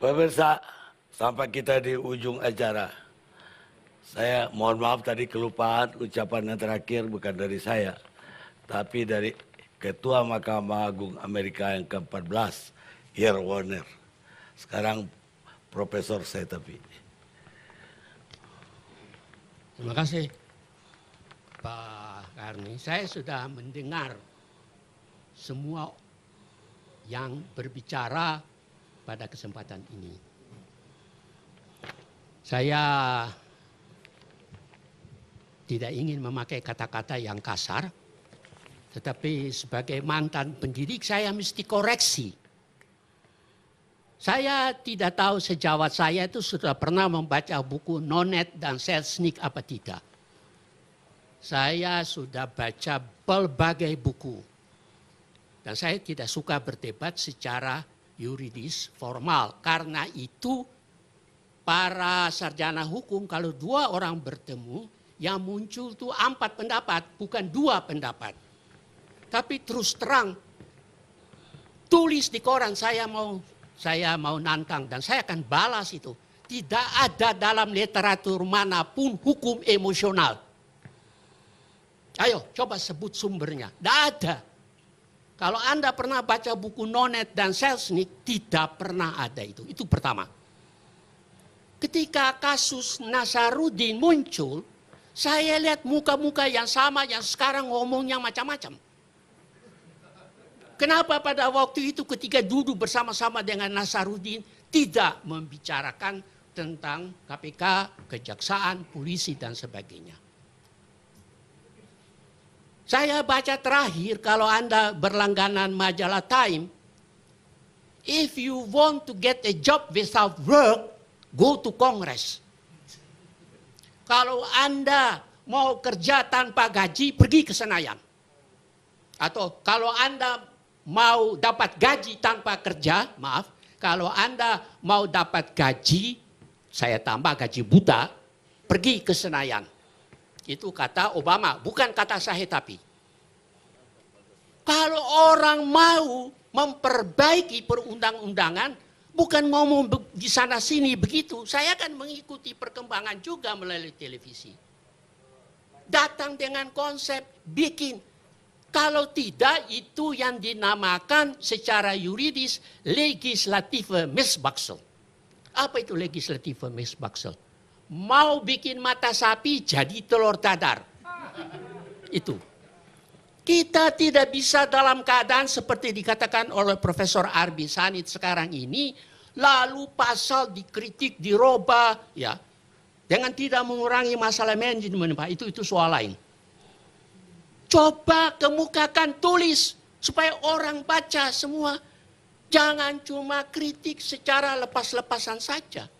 Pemirsa, sampai kita di ujung acara. Saya mohon maaf tadi kelupaan ucapan yang terakhir bukan dari saya, tapi dari Ketua Mahkamah Agung Amerika yang ke-14, Yer Warner. Sekarang Profesor saya tapi. Terima kasih Pak Karni. Saya sudah mendengar semua yang berbicara pada kesempatan ini. Saya tidak ingin memakai kata-kata yang kasar, tetapi sebagai mantan pendidik saya mesti koreksi. Saya tidak tahu sejawat saya itu sudah pernah membaca buku Nonet dan Selznick apa tidak. Saya sudah baca berbagai buku. Dan saya tidak suka berdebat secara yuridis formal. Karena itu para sarjana hukum kalau dua orang bertemu yang muncul itu 4 pendapat bukan 2 pendapat. Tapi terus terang tulis di koran saya mau nantang dan saya akan balas itu. Tidak ada dalam literatur manapun hukum emosional. Ayo coba sebut sumbernya. Tidak ada. Kalau Anda pernah baca buku Nonet dan Selznick, tidak pernah ada itu. Itu pertama. Ketika kasus Nasaruddin muncul, saya lihat muka-muka yang sama yang sekarang ngomongnya macam-macam. Kenapa pada waktu itu ketika duduk bersama-sama dengan Nasaruddin tidak membicarakan tentang KPK, kejaksaan, polisi dan sebagainya. Saya baca terakhir kalau Anda berlangganan majalah Time, if you want to get a job without work, go to Congress. Kalau Anda mau kerja tanpa gaji, pergi ke Senayan. Atau kalau Anda mau dapat gaji tanpa kerja, kalau Anda mau dapat gaji, saya tambah gaji buta, pergi ke Senayan. Itu kata Obama, bukan kata saya tapi. Kalau orang mau memperbaiki perundang-undangan, bukan ngomong di sana sini begitu, saya akan mengikuti perkembangan juga melalui televisi. Datang dengan konsep bikin. Kalau tidak itu yang dinamakan secara yuridis legislative misbaksel. Apa itu legislative misbaksel? Mau bikin mata sapi jadi telur dadar. Itu. Kita tidak bisa dalam keadaan seperti dikatakan oleh Profesor Arbi Sanit sekarang ini, lalu pasal dikritik, dirubah, ya, dengan tidak mengurangi masalah manajemen, Pak. Itu soal lain. Coba kemukakan, tulis supaya orang baca semua. Jangan cuma kritik secara lepas-lepasan saja.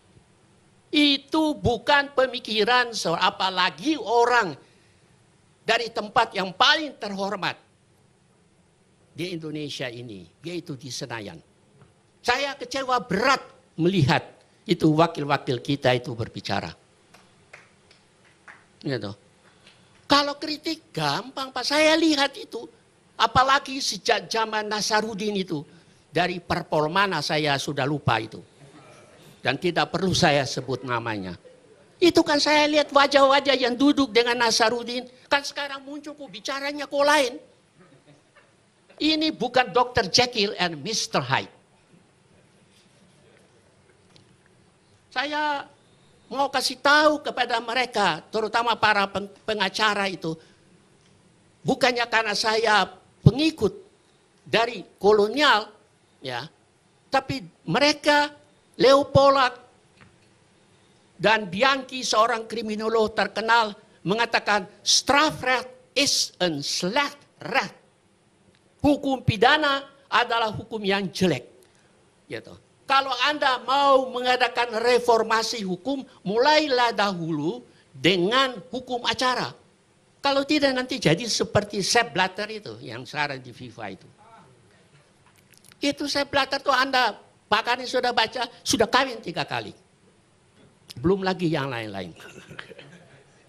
Itu bukan pemikiran, apalagi orang dari tempat yang paling terhormat di Indonesia ini, yaitu di Senayan. Saya kecewa berat melihat itu wakil-wakil kita itu berbicara. Gitu. Kalau kritik gampang Pak, saya lihat itu. Apalagi sejak zaman Nasaruddin itu. Dari parpol mana saya sudah lupa itu. Dan tidak perlu saya sebut namanya. Itu kan saya lihat wajah-wajah yang duduk dengan Nasaruddin. Kan sekarang muncul kok bicaranya kok lain. Ini bukan Dr. Jekyll and Mr. Hyde. Saya mau kasih tahu kepada mereka, terutama para pengacara itu. Bukannya karena saya pengikut dari kolonial, ya, tapi mereka Leopold dan Bianchi, seorang kriminolog terkenal, mengatakan strafrecht is een slecht recht. Hukum pidana adalah hukum yang jelek. Gitu. Kalau Anda mau mengadakan reformasi hukum, mulailah dahulu dengan hukum acara. Kalau tidak nanti jadi seperti Sepp Blatter itu, yang sekarang di FIFA itu. Itu Sepp Blatter tuh Anda, Pak Karni sudah baca, sudah kawin 3 kali. Belum lagi yang lain-lain.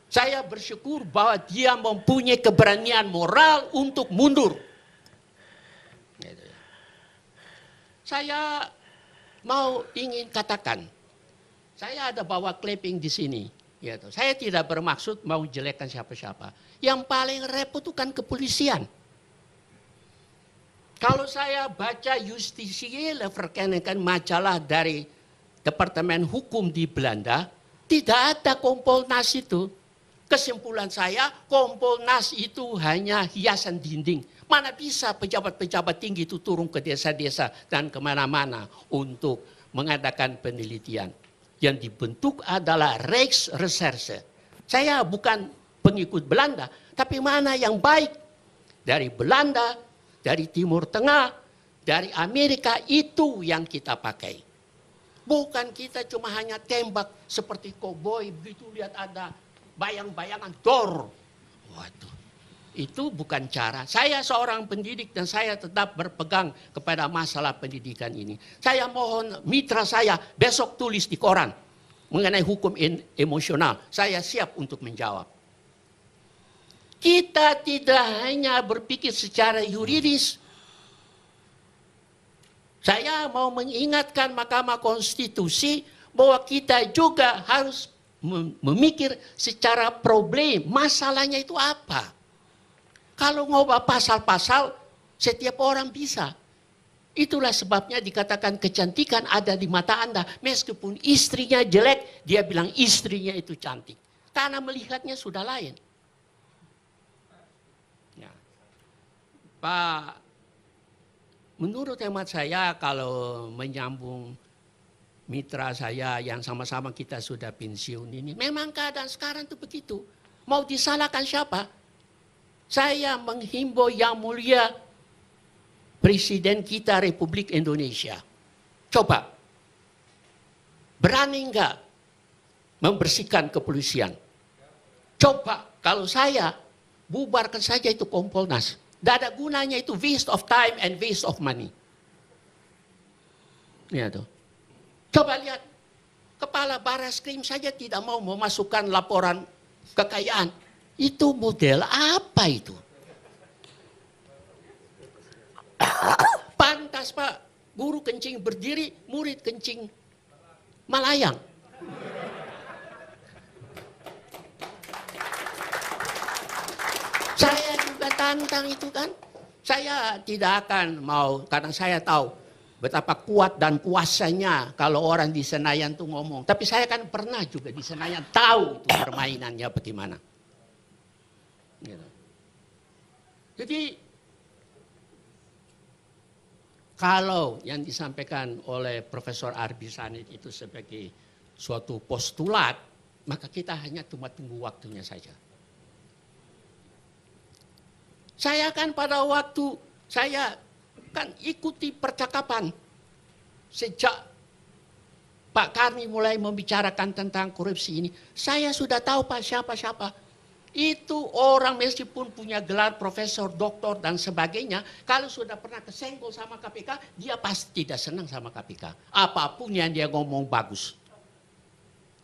Saya bersyukur bahwa dia mempunyai keberanian moral untuk mundur. Saya mau ingin katakan, saya ada bawa clipping di sini. Gitu. Saya tidak bermaksud mau jelekkan siapa-siapa. Yang paling repot itu kan kepolisian. Kalau saya baca Justitiële Verkenningen, majalah dari Departemen Hukum di Belanda, tidak ada Kompolnas itu. Kesimpulan saya, Kompolnas itu hanya hiasan dinding. Mana bisa pejabat-pejabat tinggi itu turun ke desa-desa dan kemana-mana untuk mengadakan penelitian. Yang dibentuk adalah Rijksrecherche. Saya bukan pengikut Belanda, tapi mana yang baik dari Belanda, dari Timur Tengah, dari Amerika, itu yang kita pakai. Bukan kita cuma hanya tembak seperti koboi, begitu lihat ada bayang-bayangan dor. Waduh, itu bukan cara. Saya seorang pendidik dan saya tetap berpegang kepada masalah pendidikan ini. Saya mohon mitra saya besok tulis di koran mengenai hukum emosional. Saya siap untuk menjawab. Kita tidak hanya berpikir secara yuridis. Saya mau mengingatkan Mahkamah Konstitusi bahwa kita juga harus memikir secara problem. Masalahnya itu apa? Kalau ngubah pasal-pasal, setiap orang bisa. Itulah sebabnya dikatakan kecantikan ada di mata Anda. Meskipun istrinya jelek, dia bilang istrinya itu cantik. Karena melihatnya sudah lain. Ya. Pak, menurut hemat saya kalau menyambung mitra saya yang sama-sama kita sudah pensiun ini, memang keadaan sekarang itu begitu. Mau disalahkan siapa? Saya menghimbau yang mulia Presiden kita Republik Indonesia. Coba, berani enggak membersihkan kepolisian? Coba, kalau saya, bubarkan saja itu Kompolnas. Tidak ada gunanya itu, waste of time and waste of money. Ya tuh. Coba lihat, Kepala Barreskrim saja tidak mau memasukkan laporan kekayaan. Itu model apa itu? Pantas Pak, guru kencing berdiri, murid kencing melayang. Saya juga tantang itu kan. Saya tidak akan mau, karena saya tahu betapa kuat dan kuasanya kalau orang di Senayan tuh ngomong. Tapi saya kan pernah juga di Senayan, tahu itu permainannya bagaimana. Gitu. Jadi kalau yang disampaikan oleh Profesor Arbi Sanit itu sebagai suatu postulat, maka kita hanya cuma tunggu waktunya saja. Saya kan pada waktu saya kan ikuti percakapan sejak Pak Karni mulai membicarakan tentang korupsi ini. Saya sudah tahu Pak siapa-siapa. Itu orang meskipun punya gelar profesor, doktor dan sebagainya, kalau sudah pernah kesenggol sama KPK, dia pasti tidak senang sama KPK. Apapun yang dia ngomong bagus.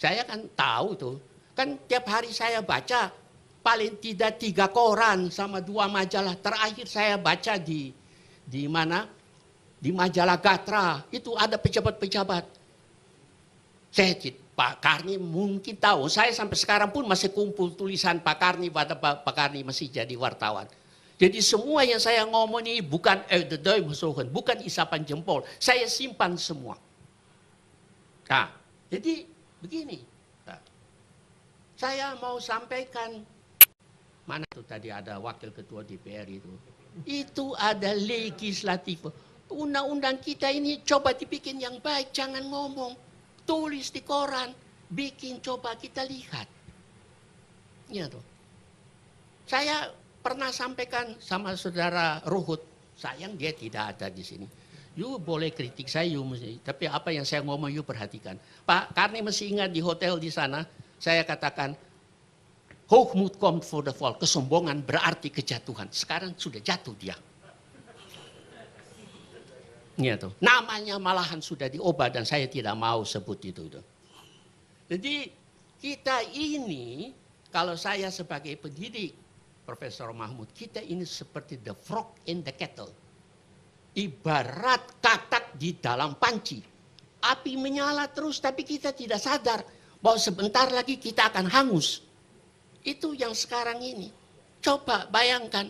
Saya kan tahu tuh, kan tiap hari saya baca paling tidak 3 koran sama 2 majalah. Terakhir saya baca di mana? Di majalah Gatra, itu ada pejabat-pejabat. Saya Pak Karni mungkin tahu, saya sampai sekarang pun masih kumpul tulisan Pak Karni pada Pak Karni masih jadi wartawan. Jadi semua yang saya ngomong ini bukan bukan isapan jempol, saya simpan semua. Nah, jadi begini, saya mau sampaikan, mana tuh tadi ada wakil ketua DPR itu ada legislatif. Undang-undang kita ini coba dibikin yang baik, jangan ngomong. Tulis di koran, bikin coba kita lihat. Ya tuh. Saya pernah sampaikan sama saudara Ruhut, sayang dia tidak ada di sini. You boleh kritik saya, you mesti, tapi apa yang saya ngomong you perhatikan. Pak Karni masih ingat di hotel di sana, saya katakan, hoogmoed komt voor de val, kesombongan berarti kejatuhan. Sekarang sudah jatuh dia. Ya, tuh. Namanya malahan sudah diubah dan saya tidak mau sebut itu. Jadi kita ini, kalau saya sebagai pendidik, Profesor Mahmud, kita ini seperti the frog in the kettle. Ibarat katak di dalam panci. api menyala terus tapi kita tidak sadar bahwa sebentar lagi kita akan hangus. Itu yang sekarang ini. Coba bayangkan,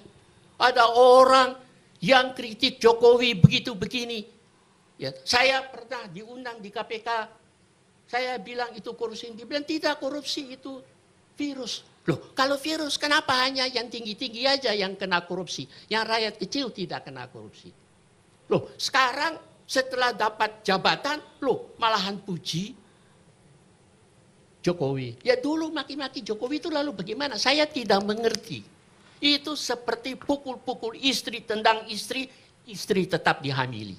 ada orang yang kritik Jokowi begitu begini. Ya, saya pernah diundang di KPK, saya bilang itu korupsi. Dia bilang tidak, korupsi itu virus. Loh, kalau virus kenapa hanya yang tinggi-tinggi aja yang kena korupsi, yang rakyat kecil tidak kena korupsi? Loh, sekarang setelah dapat jabatan, loh malahan puji Jokowi. Ya dulu maki-maki Jokowi itu lalu bagaimana? Saya tidak mengerti. Itu seperti pukul-pukul istri, tendang istri, istri tetap dihamili.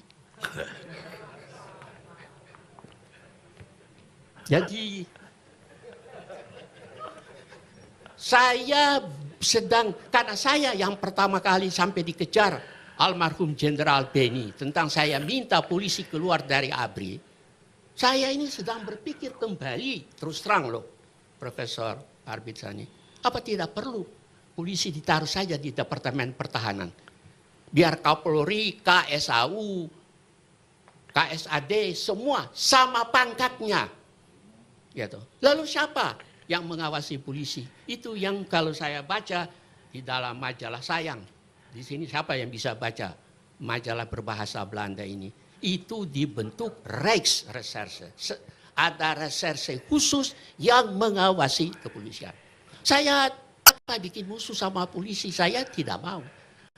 Jadi saya karena saya yang pertama kali sampai dikejar almarhum Jenderal Beni tentang saya minta polisi keluar dari ABRI, saya ini sedang berpikir kembali, terus terang loh, Profesor Arbitsani, apa tidak perlu polisi ditaruh saja di Departemen Pertahanan? Biar Kapolri, KSAU, KSAD, semua sama pangkatnya. Gitu. Lalu siapa yang mengawasi polisi? Itu yang kalau saya baca di dalam majalah Sayang. Di sini siapa yang bisa baca majalah berbahasa Belanda ini? Itu dibentuk Rijksreserse. Ada reserse khusus yang mengawasi kepolisian. Saya apa bikin musuh sama polisi? Saya tidak mau.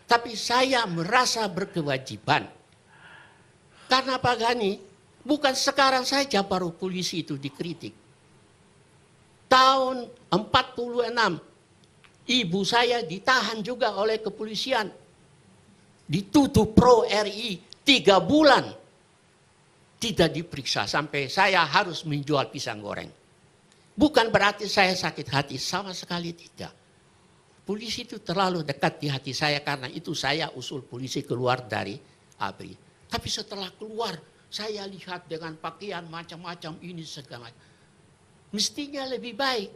Tapi saya merasa berkewajiban. Karena Pak Gani, bukan sekarang saja baru polisi itu dikritik. Tahun 46, ibu saya ditahan juga oleh kepolisian. Dituduh pro RI 3 bulan. Tidak diperiksa sampai saya harus menjual pisang goreng. Bukan berarti saya sakit hati, sama sekali tidak. Polisi itu terlalu dekat di hati saya karena itu saya usul polisi keluar dari ABRI. Tapi setelah keluar, saya lihat dengan pakaian macam-macam ini segala. Mestinya lebih baik.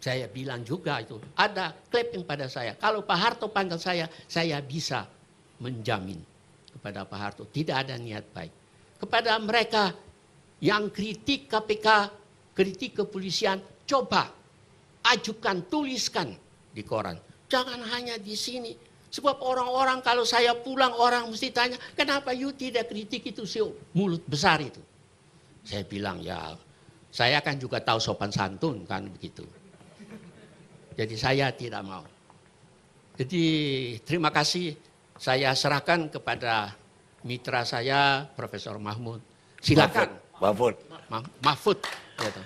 Saya bilang juga itu, ada clapping pada saya. Kalau Pak Harto panggil saya bisa menjamin kepada Pak Harto. Tidak ada niat baik. Kepada mereka yang kritik KPK, kritik kepolisian, coba ajukan, tuliskan di koran. Jangan hanya di sini. Sebab orang-orang kalau saya pulang, orang mesti tanya, kenapa you tidak kritik itu si mulut besar itu? Saya bilang, ya saya kan juga tahu sopan santun kan begitu. Jadi saya tidak mau. Jadi terima kasih, saya serahkan kepada mitra saya Profesor Mahmud. Silakan. Mahfud. Gitu.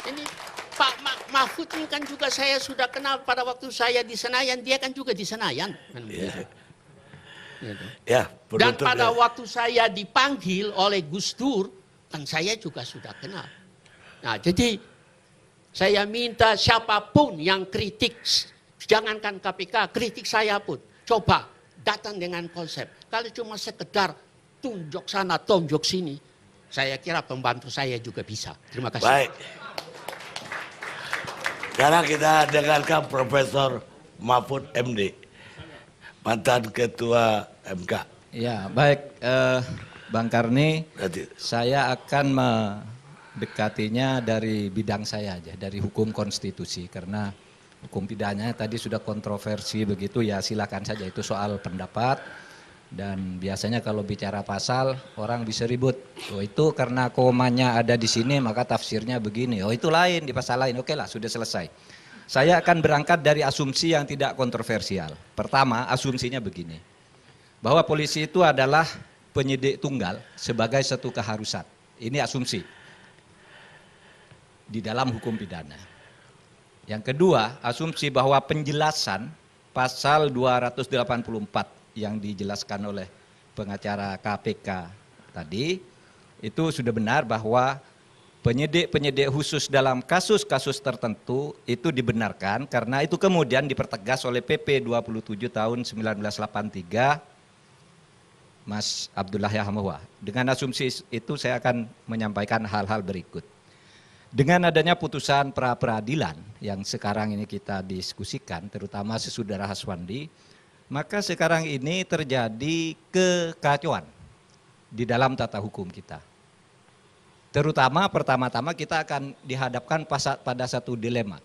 Ini Pak Mahfud ini kan juga saya sudah kenal pada waktu saya di Senayan, dia kan juga di Senayan. Gitu. Ya, dan pada waktu saya dipanggil oleh Gus Dur, kan saya juga sudah kenal. Nah, jadi saya minta siapapun yang kritik, jangankan KPK, kritik saya pun, coba datang dengan konsep. Kalau cuma sekedar tunjuk sana, tunjuk sini, saya kira pembantu saya juga bisa. Terima kasih. Baik. Sekarang kita dengarkan Profesor Mahfud MD, mantan Ketua MK. Ya, baik, Bang Karni, saya akan mendekatinya dari bidang saya aja, dari hukum konstitusi, karena hukum pidananya tadi sudah kontroversi begitu, ya silakan saja, itu soal pendapat. Dan biasanya kalau bicara pasal orang bisa ribut, oh itu karena komanya ada di sini maka tafsirnya begini, oh itu lain di pasal lain, oke lah sudah selesai. Saya akan berangkat dari asumsi yang tidak kontroversial. Pertama, asumsinya begini, bahwa polisi itu adalah penyidik tunggal sebagai satu keharusan. Ini asumsi di dalam hukum pidana. Yang kedua, asumsi bahwa penjelasan pasal 284 yang dijelaskan oleh pengacara KPK tadi, itu sudah benar bahwa penyidik-penyidik khusus dalam kasus-kasus tertentu itu dibenarkan karena itu kemudian dipertegas oleh PP 27 tahun 1983 Mas Abdullah Yahmawa. Dengan asumsi itu saya akan menyampaikan hal-hal berikut. Dengan adanya putusan pra-peradilan yang sekarang ini kita diskusikan, terutama sesudah Haswandi, maka sekarang ini terjadi kekacauan di dalam tata hukum kita. Terutama pertama-tama kita akan dihadapkan pada satu dilema.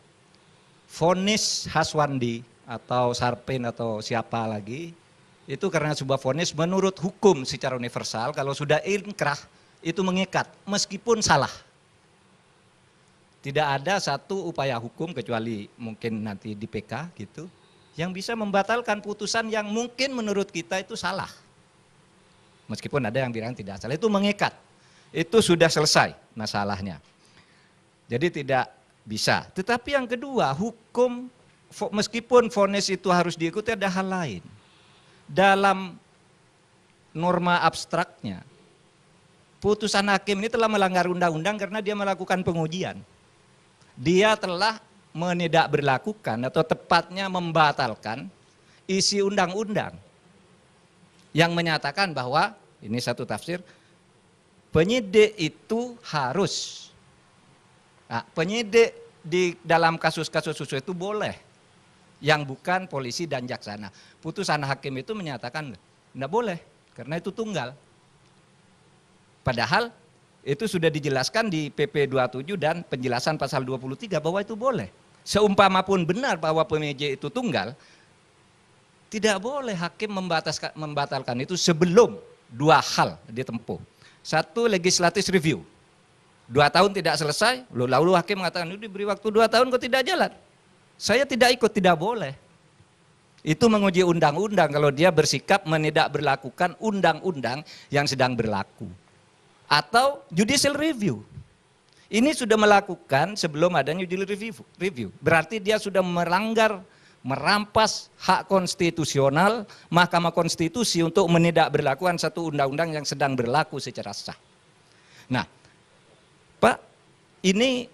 Vonis Haswandi atau Sarpin atau siapa lagi, itu karena sebuah vonis menurut hukum secara universal, kalau sudah inkrah itu mengikat meskipun salah. Tidak ada satu upaya hukum kecuali mungkin nanti di PK gitu, yang bisa membatalkan putusan yang mungkin menurut kita itu salah. Meskipun ada yang bilang tidak salah, itu mengikat. Itu sudah selesai masalahnya. Jadi tidak bisa. Tetapi yang kedua, hukum meskipun vonis itu harus diikuti, ada hal lain. Dalam norma abstraknya, putusan hakim ini telah melanggar undang-undang karena dia melakukan pengujian. Dia telah menidakberlakukan atau tepatnya membatalkan isi undang-undang yang menyatakan bahwa, ini satu tafsir, penyidik itu harus, penyidik di dalam kasus-kasus khusus itu boleh, yang bukan polisi dan jaksa. Nah, putusan hakim itu menyatakan tidak boleh, karena itu tunggal. Padahal itu sudah dijelaskan di PP 27 dan penjelasan pasal 23 bahwa itu boleh. Seumpama pun benar bahwa penyidik itu tunggal, tidak boleh hakim membatalkan itu sebelum dua hal ditempuh. Satu, legislative review. 2 tahun tidak selesai, lalu hakim mengatakan, diberi waktu 2 tahun kok tidak jalan. Saya tidak ikut, tidak boleh. Itu menguji undang-undang kalau dia bersikap menidakberlakukan undang-undang yang sedang berlaku. Atau judicial review. Ini sudah melakukan sebelum adanya judicial review. Berarti dia sudah merampas hak konstitusional Mahkamah Konstitusi untuk menidakberlakukan satu undang-undang yang sedang berlaku secara sah. Nah, Pak, ini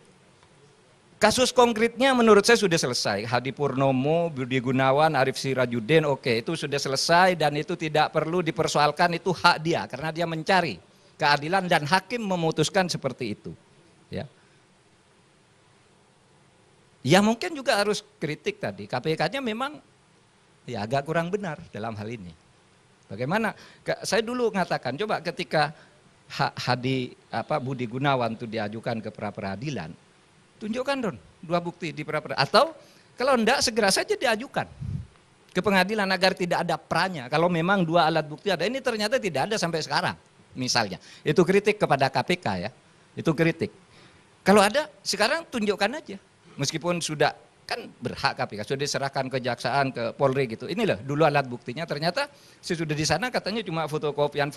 kasus konkretnya menurut saya sudah selesai. Hadi Purnomo, Budi Gunawan, Arief Sirajudin, oke, itu sudah selesai dan itu tidak perlu dipersoalkan, itu hak dia karena dia mencari keadilan dan hakim memutuskan seperti itu. Ya. Ya mungkin juga harus kritik tadi, KPK-nya memang ya agak kurang benar dalam hal ini. Bagaimana? Saya dulu mengatakan, coba ketika Budi Gunawan itu diajukan ke pra-peradilan, tunjukkan dong 2 bukti di pra-peradilan. Atau kalau enggak segera saja diajukan ke pengadilan agar tidak ada pranya. Kalau memang 2 alat bukti ada, ini ternyata tidak ada sampai sekarang misalnya. Itu kritik kepada KPK ya, itu kritik. Kalau ada sekarang tunjukkan aja. Meskipun sudah kan berhak KPK, sudah diserahkan ke kejaksaan, ke Polri gitu. Ini loh dulu alat buktinya, ternyata sesudah di sana katanya cuma fotokopian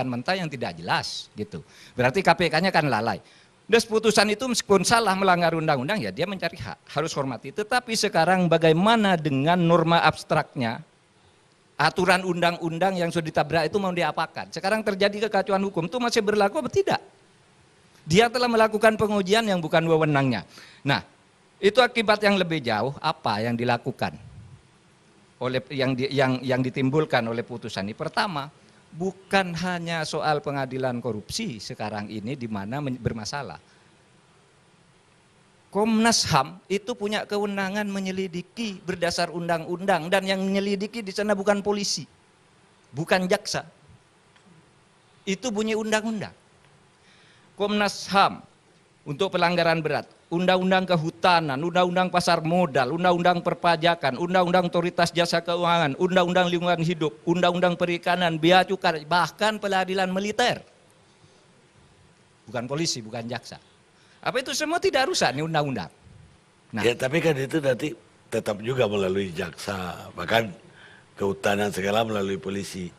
mentah yang tidak jelas gitu. Berarti KPK-nya kan lalai. Dan putusan itu meskipun salah melanggar undang-undang ya dia mencari hak, harus hormati. Tetapi sekarang bagaimana dengan norma abstraknya? Aturan undang-undang yang sudah ditabrak itu mau diapakan? Sekarang terjadi kekacauan hukum itu masih berlaku atau tidak? Dia telah melakukan pengujian yang bukan wewenangnya. Nah, itu akibat yang lebih jauh apa yang dilakukan oleh yang ditimbulkan oleh putusan ini. Pertama, bukan hanya soal pengadilan korupsi sekarang ini di mana bermasalah. Komnas HAM itu punya kewenangan menyelidiki berdasar undang-undang dan yang menyelidiki di sana bukan polisi, bukan jaksa. Itu bunyi undang-undang. Komnas HAM untuk pelanggaran berat, undang-undang kehutanan, undang-undang pasar modal, undang-undang perpajakan, undang-undang otoritas jasa keuangan, undang-undang lingkungan hidup, undang-undang perikanan, bea cukai, bahkan peradilan militer. Bukan polisi, bukan jaksa. Apa itu semua tidak rusak nih undang-undang? Nah, ya tapi kan itu nanti tetap juga melalui jaksa, bahkan kehutanan segala melalui polisi.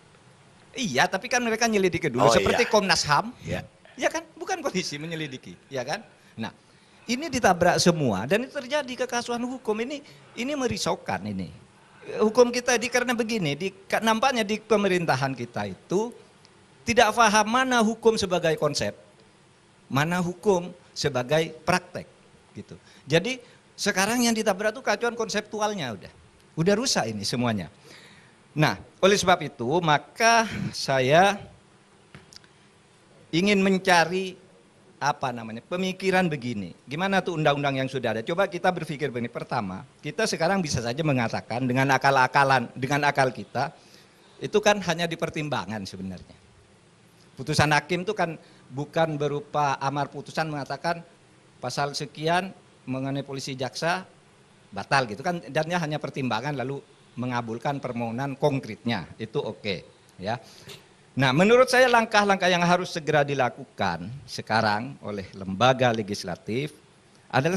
iya, tapi kan mereka nyelidiki dulu, seperti iya. Komnas HAM. Ya. Ya kan, bukan polisi menyelidiki, ya kan? Nah, ini ditabrak semua dan itu terjadi kekacauan hukum ini merisaukan ini. Hukum kita karena begini, nampaknya di pemerintahan kita itu tidak paham mana hukum sebagai konsep, mana hukum sebagai praktek, gitu. Jadi sekarang yang ditabrak itu kacauan konseptualnya udah rusak ini semuanya. Nah, oleh sebab itu maka saya ingin mencari pemikiran begini. Gimana tuh undang-undang yang sudah ada? Coba kita berpikir begini. Pertama, kita sekarang bisa saja mengatakan dengan akal kita, itu kan hanya dipertimbangkan sebenarnya. Putusan hakim itu kan bukan berupa amar putusan mengatakan pasal sekian mengenai polisi jaksa batal gitu kan, dan hanya pertimbangan lalu mengabulkan permohonan konkretnya, itu oke, ya. Nah, menurut saya langkah-langkah yang harus segera dilakukan sekarang oleh lembaga legislatif adalah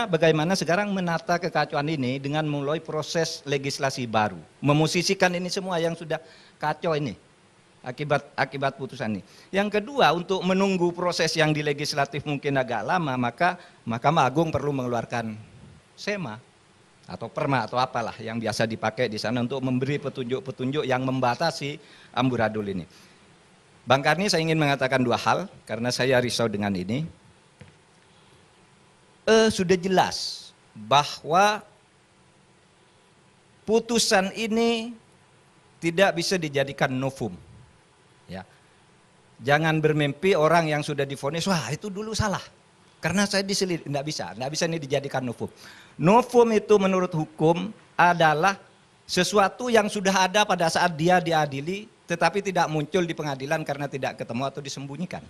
bagaimana sekarang menata kekacauan ini dengan mulai proses legislasi baru, memusisikan ini semua yang sudah kacau ini akibat putusan ini. Yang kedua, untuk menunggu proses yang di legislatif mungkin agak lama, maka Mahkamah Agung perlu mengeluarkan SEMA atau perma atau apalah yang biasa dipakai di sana untuk memberi petunjuk-petunjuk yang membatasi amburadul ini. Bang Karni, saya ingin mengatakan dua hal karena saya risau dengan ini. Sudah jelas bahwa putusan ini tidak bisa dijadikan novum. Ya. Jangan bermimpi orang yang sudah divonis, wah itu dulu salah. Karena saya diselidiki, enggak bisa ini dijadikan novum. Novum itu menurut hukum adalah sesuatu yang sudah ada pada saat dia diadili, tetapi tidak muncul di pengadilan karena tidak ketemu atau disembunyikan.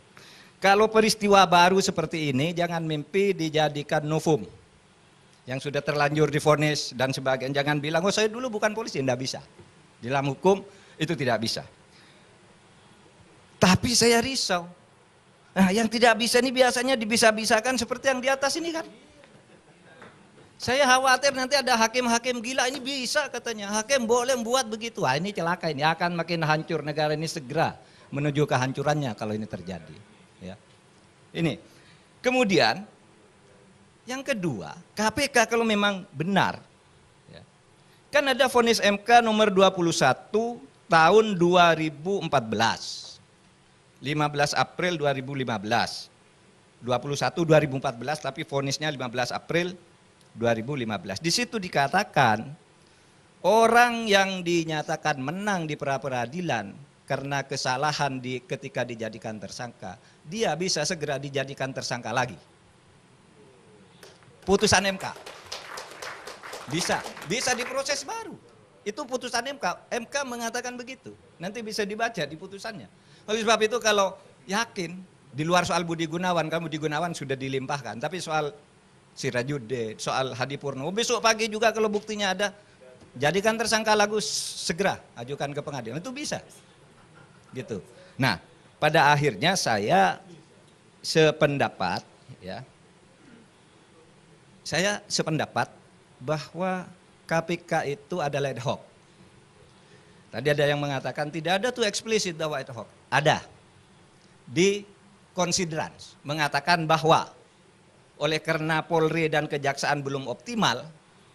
Kalau peristiwa baru seperti ini, jangan mimpi dijadikan novum. Yang sudah terlanjur divonis dan sebagainya, jangan bilang, oh saya dulu bukan polisi, enggak bisa. Di dalam hukum itu tidak bisa. Tapi saya risau. Nah, yang tidak bisa ini biasanya dibisa-bisakan seperti yang di atas ini kan. Saya khawatir nanti ada hakim-hakim gila, ini bisa katanya. Hakim boleh membuat begitu. Wah, ini celaka, ini akan makin hancur negara ini, segera menuju kehancurannya kalau ini terjadi. Ya. Ini. Kemudian yang kedua, KPK kalau memang benar, ya, kan ada vonis MK nomor 21 tahun 2014. 15 April 2015, 21 2014 tapi vonisnya 15 April 2015. Di situ dikatakan orang yang dinyatakan menang di pra-peradilan karena kesalahan ketika dijadikan tersangka, dia bisa segera dijadikan tersangka lagi. Putusan MK. Bisa diproses baru. Itu putusan MK. MK mengatakan begitu. Nanti bisa dibaca di putusannya. Oleh sebab itu kalau yakin di luar soal Budi Gunawan, kamu Budi Gunawan sudah dilimpahkan, tapi soal Sirajuddin, soal Hadi Purnomo, besok pagi juga kalau buktinya ada, jadikan tersangka lagu, segera ajukan ke pengadilan, itu bisa. Gitu. Nah, pada akhirnya saya sependapat, ya, saya sependapat bahwa KPK itu adalah ad hoc. Tadi ada yang mengatakan tidak ada tuh eksplisit bahwa ad hoc. Ada. Di considerance mengatakan bahwa oleh karena Polri dan Kejaksaan belum optimal,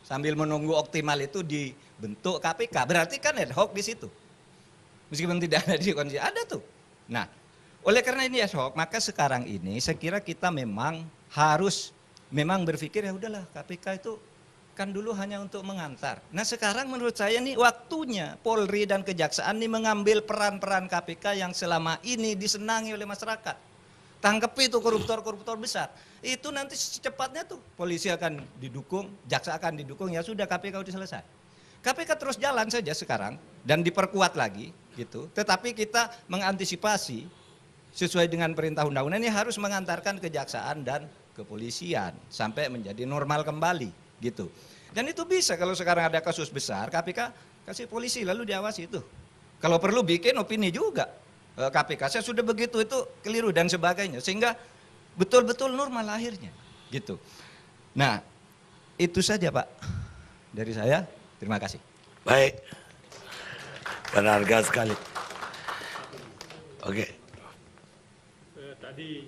sambil menunggu optimal itu dibentuk KPK. Berarti kan ad hoc di situ. Meskipun tidak ada di kondisi, ada tuh. Nah, oleh karena ini ad hoc, maka sekarang ini saya kira kita memang harus berpikir ya udahlah KPK itu kan dulu hanya untuk mengantar. Nah sekarang menurut saya nih waktunya Polri dan Kejaksaan nih mengambil peran-peran KPK yang selama ini disenangi oleh masyarakat. Tangkep itu koruptor-koruptor besar. Itu nanti secepatnya tuh polisi akan didukung, jaksa akan didukung, ya sudah KPK udah selesai. KPK terus jalan saja sekarang dan diperkuat lagi gitu. Tetapi kita mengantisipasi sesuai dengan perintah undang-undang ini harus mengantarkan kejaksaan dan kepolisian sampai menjadi normal kembali gitu. Dan itu bisa kalau sekarang ada kasus besar, KPK kasih polisi lalu diawasi itu. Kalau perlu bikin opini juga KPK, saya sudah begitu itu keliru dan sebagainya. Sehingga betul-betul normal akhirnya gitu. Nah itu saja Pak dari saya, terima kasih. Baik, berharga sekali. Oke. Tadi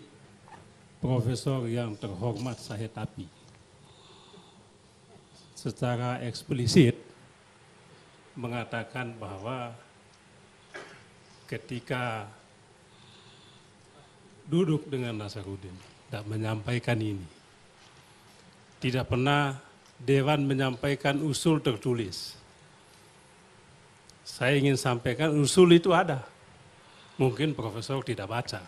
Profesor yang terhormat saya tapi secara eksplisit mengatakan bahwa ketika duduk dengan Nasaruddin tidak menyampaikan ini, tidak pernah Dewan menyampaikan usul tertulis. Saya ingin sampaikan usul itu ada, mungkin Profesor tidak baca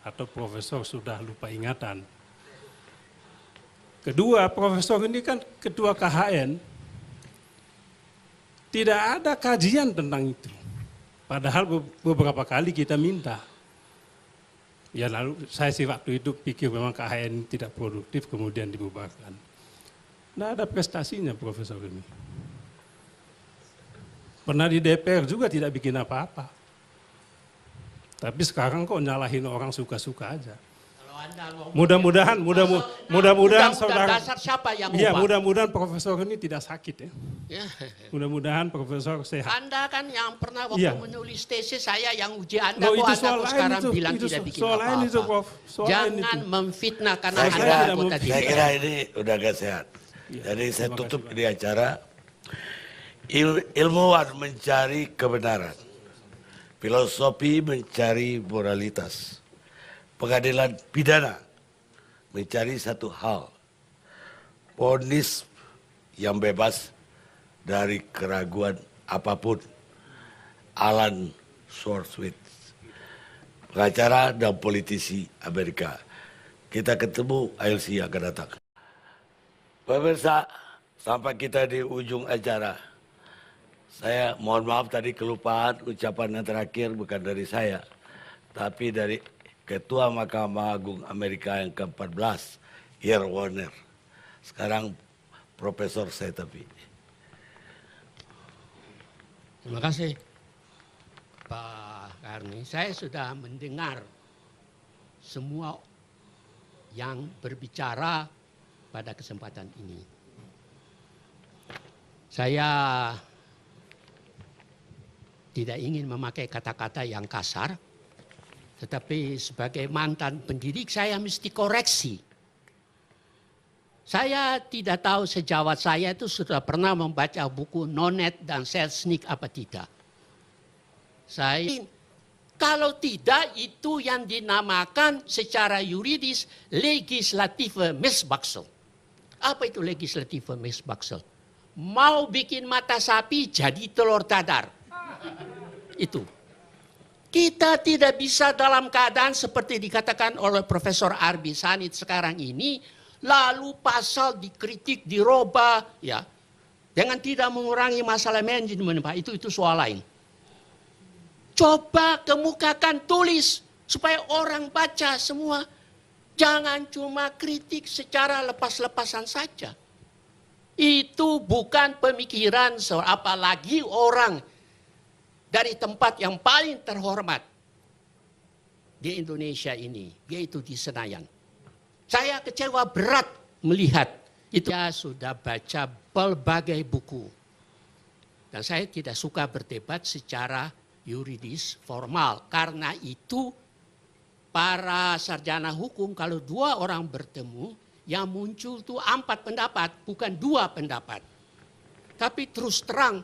atau Profesor sudah lupa ingatan. Kedua, Profesor ini kan ketua KHN, tidak ada kajian tentang itu. Padahal beberapa kali kita minta. Ya lalu saya sih waktu itu pikir memang KHN tidak produktif, kemudian dibubarkan. Nggak ada prestasinya profesor ini. Pernah di DPR juga tidak bikin apa-apa. Tapi sekarang kok nyalahin orang suka-suka aja. Kalau Anda ngomong Mudah-mudahan undang-undang saudara, dasar siapa yang ya ubah? mudah-mudahan profesor ini tidak sakit ya. Ya. Mudah-mudahan profesor sehat. Anda kan yang pernah waktu Iya. menulis tesis, saya yang uji Anda, Oh, kok itu Anda soal kok lain sekarang itu, bilang itu tidak bikin soal lain itu, apa-apa. Prof. Soal lain Jangan itu. memfitnah karena Saya Anda kira- anggota Saya DPR. kira ini udah gak sehat. Iya, Jadi saya terima tutup kasih, ini acara. Ilmuwan mencari kebenaran. Filosofi mencari moralitas. Pengadilan pidana mencari satu hal. Vonis yang bebas dari keraguan apapun. Alan Shorswit, pengacara dan politisi Amerika. Kita ketemu ILC yang akan datang. Pemirsa, sampai kita di ujung acara. Saya mohon maaf tadi kelupaan ucapan yang terakhir bukan dari saya. Tapi dari Ketua Mahkamah Agung Amerika yang ke-14, Yer Warner. Sekarang Profesor saya tapi. Terima kasih Pak Karni. Saya sudah mendengar semua yang berbicara pada kesempatan ini. Saya tidak ingin memakai kata-kata yang kasar, tetapi sebagai mantan pendidik saya mesti koreksi. Saya tidak tahu sejawat saya itu sudah pernah membaca buku Nonet dan Selznick apa tidak. Kalau tidak itu yang dinamakan secara yuridis legislative misbaksel. Apa itu legislative misbaksel? Mau bikin mata sapi jadi telur dadar. Itu. Kita tidak bisa dalam keadaan seperti dikatakan oleh Profesor Arbi Sanit sekarang ini, lalu pasal dikritik, dirubah, ya, dengan tidak mengurangi masalah manajemen, Pak. Itu soal lain. Coba kemukakan, tulis supaya orang baca semua. Jangan cuma kritik secara lepas-lepasan saja. Itu bukan pemikiran, apalagi orang dari tempat yang paling terhormat di Indonesia ini, yaitu di Senayan. Saya kecewa berat melihat itu. Saya sudah baca berbagai buku. Dan saya tidak suka berdebat secara yuridis formal. Karena itu para sarjana hukum kalau dua orang bertemu, yang muncul itu 4 pendapat, bukan 2 pendapat. Tapi terus terang,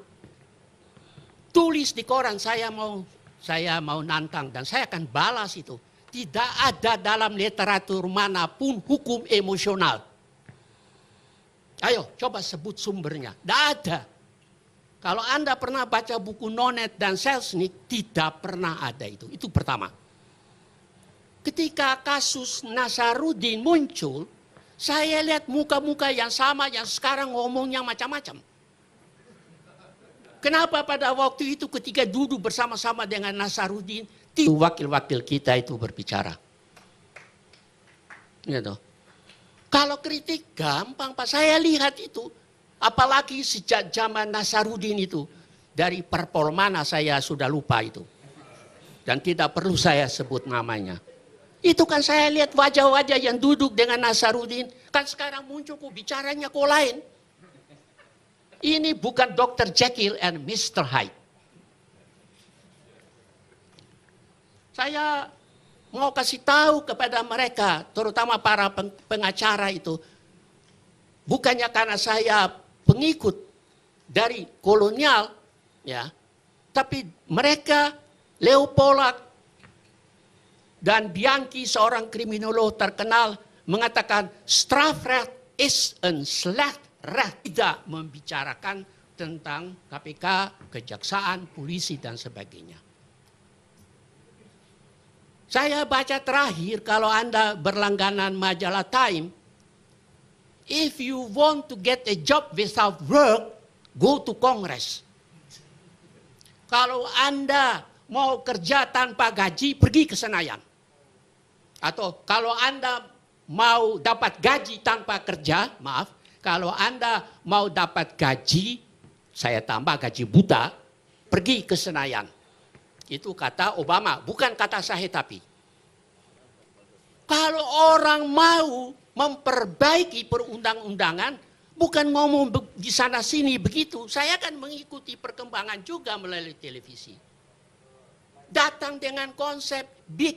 tulis di koran, saya mau nantang dan saya akan balas itu. Tidak ada dalam literatur manapun hukum emosional. Ayo coba sebut sumbernya. Tidak ada. Kalau Anda pernah baca buku Nonet dan Selznick, tidak pernah ada itu. Itu pertama. Ketika kasus Nasaruddin muncul, saya lihat muka-muka yang sama yang sekarang ngomongnya macam-macam. Kenapa pada waktu itu ketika duduk bersama-sama dengan Nasaruddin, wakil-wakil kita itu berbicara. Gitu. Kalau kritik gampang Pak, saya lihat itu. Apalagi sejak zaman Nasaruddin itu. Dari parpol mana saya sudah lupa itu. Dan tidak perlu saya sebut namanya. Itu kan saya lihat wajah-wajah yang duduk dengan Nasaruddin. Kan sekarang muncul kok bicaranya kok lain. Ini bukan Dr. Jekyll and Mr. Hyde. Saya mau kasih tahu kepada mereka, terutama para pengacara itu, bukannya karena saya pengikut dari kolonial, ya, tapi mereka, Leo Polak dan Bianchi, seorang kriminolog terkenal, mengatakan strafrecht is een slecht recht. Tidak membicarakan tentang KPK, kejaksaan, polisi, dan sebagainya. Saya baca terakhir, kalau Anda berlangganan majalah Time, if you want to get a job without work, go to Congress. Kalau Anda mau kerja tanpa gaji, pergi ke Senayan. Atau kalau Anda mau dapat gaji tanpa kerja, maaf, kalau Anda mau dapat gaji, saya tambah gaji buta, pergi ke Senayan. Itu kata Obama, bukan kata saya tapi. Kalau orang mau memperbaiki perundang-undangan, bukan ngomong di sana sini begitu, saya akan mengikuti perkembangan juga melalui televisi. Datang dengan konsep bikin